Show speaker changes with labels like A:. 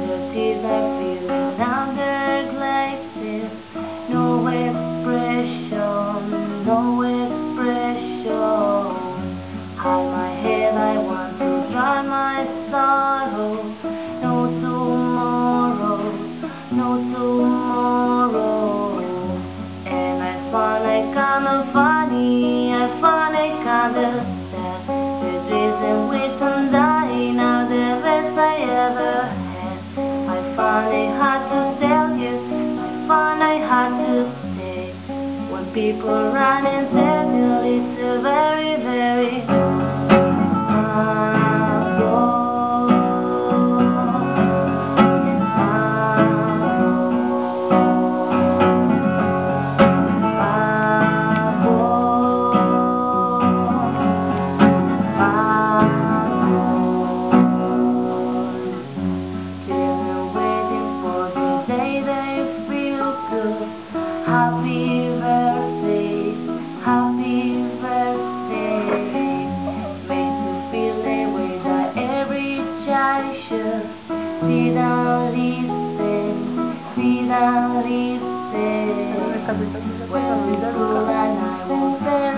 A: the tears I feel under glasses. No expression, no expression. Hide my head, I want to dry my sorrow. No tomorrow, no tomorrow. And I find it kinda funny, I find it kinda sad. The days in which I'm dying are the best I ever had. I find it hard to tell you, I find it hard to say. When people run and tell you it's a very, very happy birthday, happy birthday. Makes me feel the way that every child should. Sit down, listen, sit down, listen. When we school and I won't say